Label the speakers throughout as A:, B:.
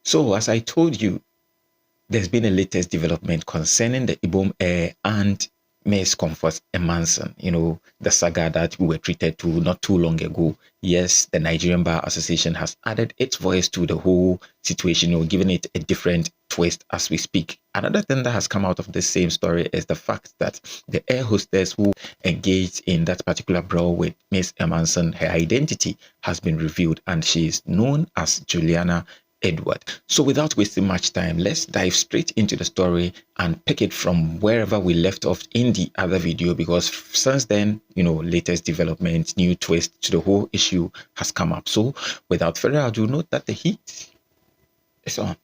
A: So as I told you, there's been a latest development concerning the Ibom Air and Ms Emmanson, the saga that we were treated to not too long ago. Yes, the Nigerian Bar Association has added its voice to the whole situation, giving it a different twist as we speak. Another thing that has come out of the same story is the fact that the air hostess who engaged in that particular brawl with Ms Emmanson, her identity has been revealed and she is known as Juliana Edward. So without wasting much time, let's dive straight into the story and pick it from wherever we left off in the other video, because since then, latest development, new twist to the whole issue has come up. So without further ado, note that the heat is on.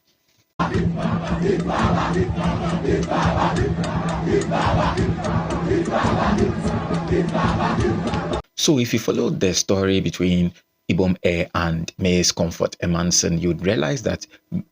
A: So if you follow the story between Ibom Air and Ms Emmanson, you'd realize that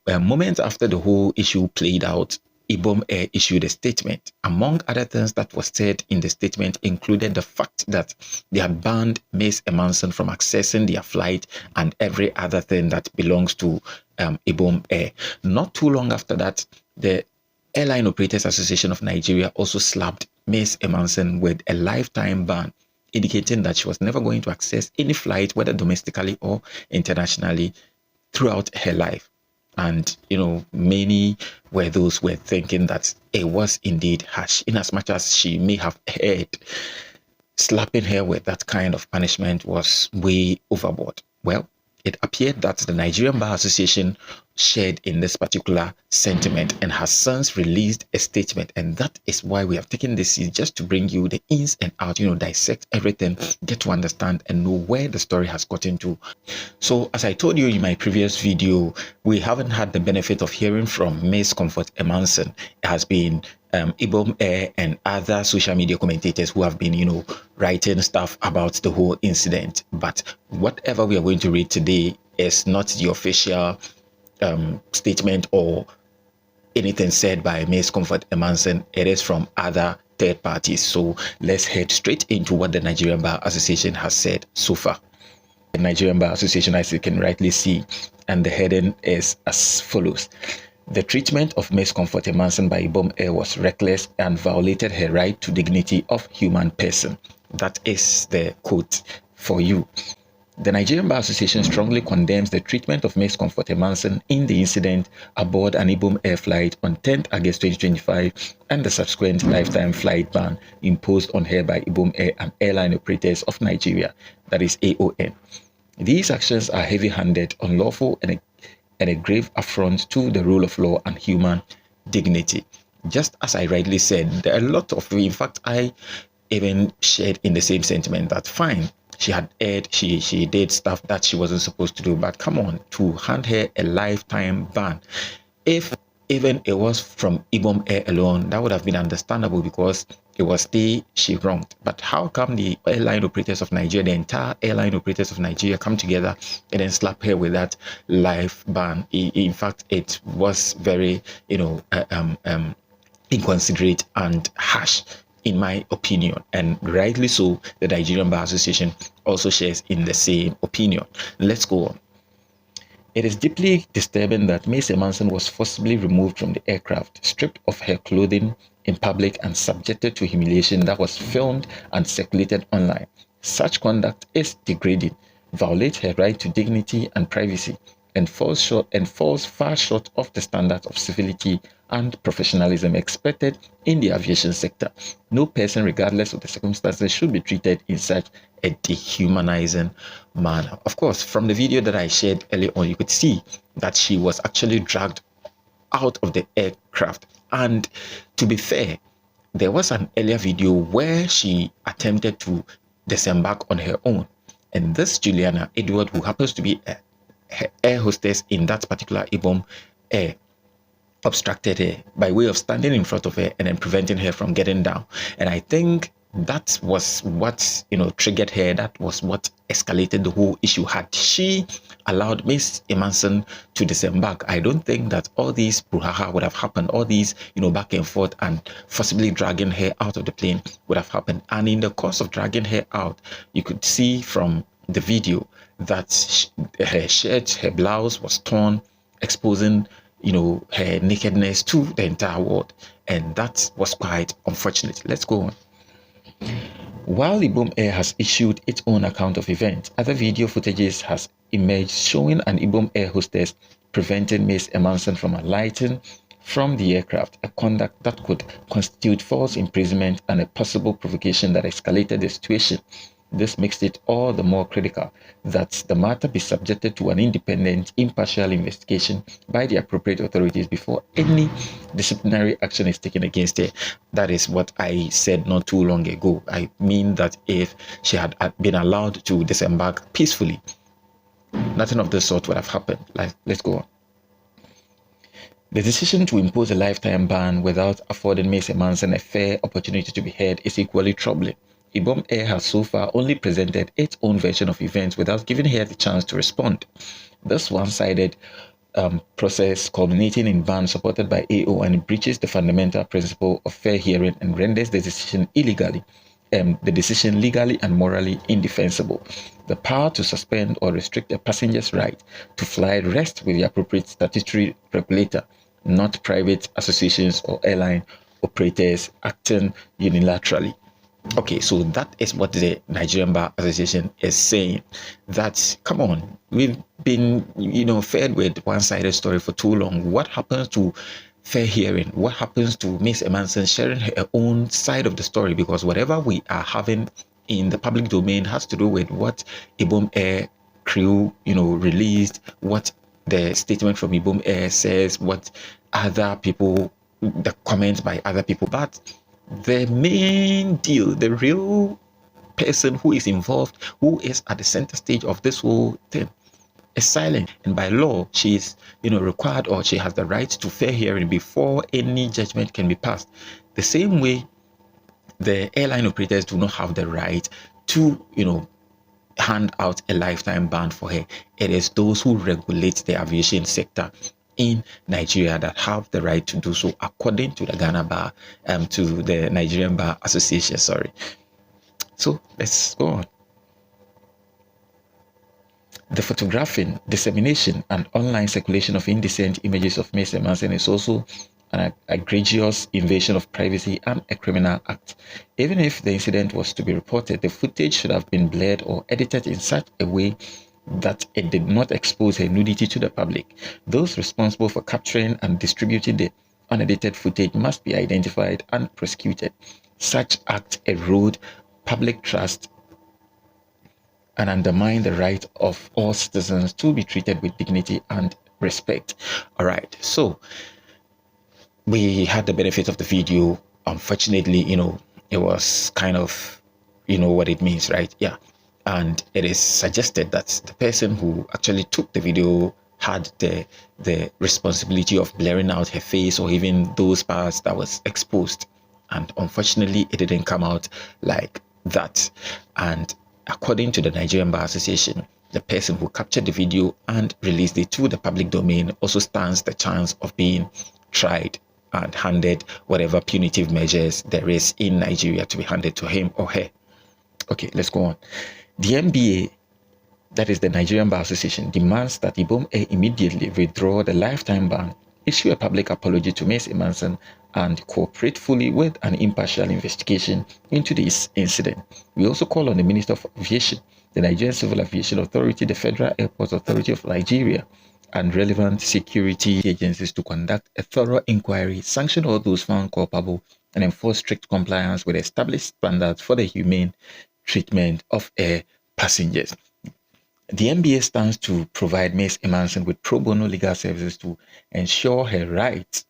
A: moments after the whole issue played out, Ibom Air issued a statement. Among other things that was said in the statement included the fact that they had banned Ms Emmanson from accessing their flight and every other thing that belongs to Ibom Air. Not too long after that, the Airline Operators Association of Nigeria also slapped Ms Emmanson with a lifetime ban, indicating that she was never going to access any flight, whether domestically or internationally, throughout her life. And, many were those who were thinking that it was indeed harsh, in as much as she may have heard slapping her with that kind of punishment was way overboard. Well, it appeared that the Nigerian Bar Association shared in this particular sentiment and has since released a statement. And that is why we have taken this just to bring you the ins and outs, dissect everything, get to understand and know where the story has gotten to. So as I told you in my previous video, we haven't had the benefit of hearing from Ms Emmanson. It has been Ibom Air and other social media commentators who have been, writing stuff about the whole incident. But whatever we are going to read today is not the official statement or anything said by Ms Emmanson. It is from other third parties. So let's head straight into what the Nigerian Bar Association has said so far. The Nigerian Bar Association, as you can rightly see, and the heading is as follows. The treatment of Ms Emmanson by Ibom Air was reckless and violated her right to dignity of human person. That is the quote for you. The Nigerian Bar Association strongly condemns the treatment of Ms Emmanson in the incident aboard an Ibom Air flight on 10th August 2025 and the subsequent lifetime flight ban imposed on her by Ibom Air and Airline Operators of Nigeria, that is AON. These actions are heavy-handed, unlawful, and a grave affront to the rule of law and human dignity. Just as I rightly said, there are a lot of, in fact, I even shared in the same sentiment that fine, she had erred, she did stuff that she wasn't supposed to do, but come on, to hand her a lifetime ban. If even it was from Ibom Air alone, that would have been understandable because it was she wronged. But how come the airline operators of Nigeria, the entire airline operators of Nigeria come together and then slap her with that life ban? In fact, it was very, inconsiderate and harsh, in my opinion, and rightly so. The Nigerian Bar Association also shares in the same opinion. Let's go on. It is deeply disturbing that Ms Emmanson was forcibly removed from the aircraft, stripped of her clothing in public and subjected to humiliation that was filmed and circulated online. Such conduct is degrading, violates her right to dignity and privacy, and falls far short of the standards of civility and professionalism expected in the aviation sector. No person, regardless of the circumstances, should be treated in such a dehumanizing manner. Of course, from the video that I shared earlier on, you could see that she was actually dragged out of the aircraft. And to be fair, there was an earlier video where she attempted to disembark on her own. And this Juliana Edward, who happens to be a air hostess in that particular Ibom Air, obstructed her by way of standing in front of her and then preventing her from getting down. And I think that was what triggered her. That was what escalated the whole issue. Had she allowed Ms Emmanson to disembark, I don't think that all these brouhaha would have happened. All these back and forth and forcibly dragging her out of the plane would have happened. And in the course of dragging her out, you could see from the video that her shirt, her blouse was torn, exposing, her nakedness to the entire world. And that was quite unfortunate. Let's go on. While Ibom Air has issued its own account of events, other video footages has emerged showing an Ibom Air hostess preventing Ms Emmanson from alighting from the aircraft, a conduct that could constitute false imprisonment and a possible provocation that escalated the situation. This makes it all the more critical that the matter be subjected to an independent, impartial investigation by the appropriate authorities before any disciplinary action is taken against her. That is what I said not too long ago. I mean that if she had been allowed to disembark peacefully, nothing of this sort would have happened. Let's go on. The decision to impose a lifetime ban without affording Ms Emmanson a fair opportunity to be heard is equally troubling. Ibom Air has so far only presented its own version of events without giving her the chance to respond. This one-sided process culminating in ban supported by AO and breaches the fundamental principle of fair hearing and renders the decision legally and morally indefensible. The power to suspend or restrict a passenger's right to fly rests with the appropriate statutory regulator, not private associations or airline operators acting unilaterally. Okay, so that is what the Nigerian Bar Association is saying. That, come on, we've been, fed with one-sided story for too long. What happens to fair hearing? What happens to Ms Emmanson sharing her own side of the story? Because whatever we are having in the public domain has to do with what Ibom Air crew, released, what the statement from Ibom Air says, what other people, the comments by other people. But the main deal, the real person who is involved, who is at the center stage of this whole thing, is silent. And by law, she is, required, or she has the right to fair hearing before any judgment can be passed. The same way the airline operators do not have the right to, hand out a lifetime ban for her. It is those who regulate the aviation sector in Nigeria that have the right to do so, according to the Ghana Bar, to the Nigerian Bar Association. Sorry. So let's go on. The photographing, dissemination, and online circulation of indecent images of Ms Emmanson is also an egregious invasion of privacy and a criminal act. Even if the incident was to be reported, the footage should have been blurred or edited in such a way that it did not expose her nudity to the public. Those responsible for capturing and distributing the unedited footage must be identified and prosecuted. Such acts erode public trust and undermine the right of all citizens to be treated with dignity and respect. All right, so we had the benefit of the video. Unfortunately, it was kind of, what it means, right? Yeah. And it is suggested that the person who actually took the video had the responsibility of blurring out her face or even those parts that was exposed. And unfortunately, it didn't come out like that. And according to the Nigerian Bar Association, the person who captured the video and released it to the public domain also stands the chance of being tried and handed whatever punitive measures there is in Nigeria to be handed to him or her. Okay, let's go on. The NBA, that is the Nigerian Bar Association, demands that Ibom Air immediately withdraw the lifetime ban, issue a public apology to Ms Emmanson, and cooperate fully with an impartial investigation into this incident. We also call on the Minister of Aviation, the Nigerian Civil Aviation Authority, the Federal Airports Authority of Nigeria, and relevant security agencies to conduct a thorough inquiry, sanction all those found culpable, and enforce strict compliance with established standards for the humane treatment of air passengers. The NBA stands to provide Ms Emmanson with pro bono legal services to ensure her rights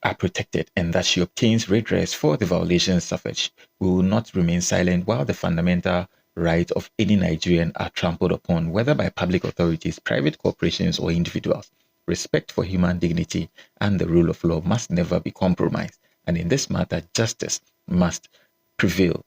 A: are protected and that she obtains redress for the violations suffered. We will not remain silent while the fundamental rights of any Nigerian are trampled upon, whether by public authorities, private corporations, or individuals. Respect for human dignity and the rule of law must never be compromised, and in this matter, justice must prevail.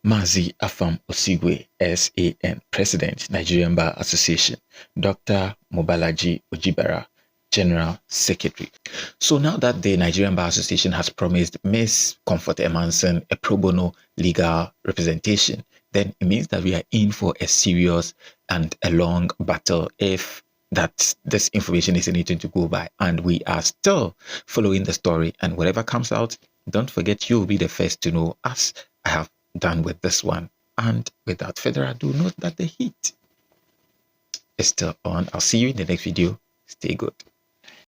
A: Mazi Afam Osigwe, SAN, President, Nigerian Bar Association. Dr. Mobalaji Ojibara, General Secretary. So now that the Nigerian Bar Association has promised Ms. Comfort Emmanson a pro bono legal representation, then it means that we are in for a serious and a long battle if that this information is anything to go by, and we are still following the story. And whatever comes out, don't forget you'll be the first to know, as I have done with this one. And without further ado, note that the heat is still on. I'll see you in the next video. Stay good.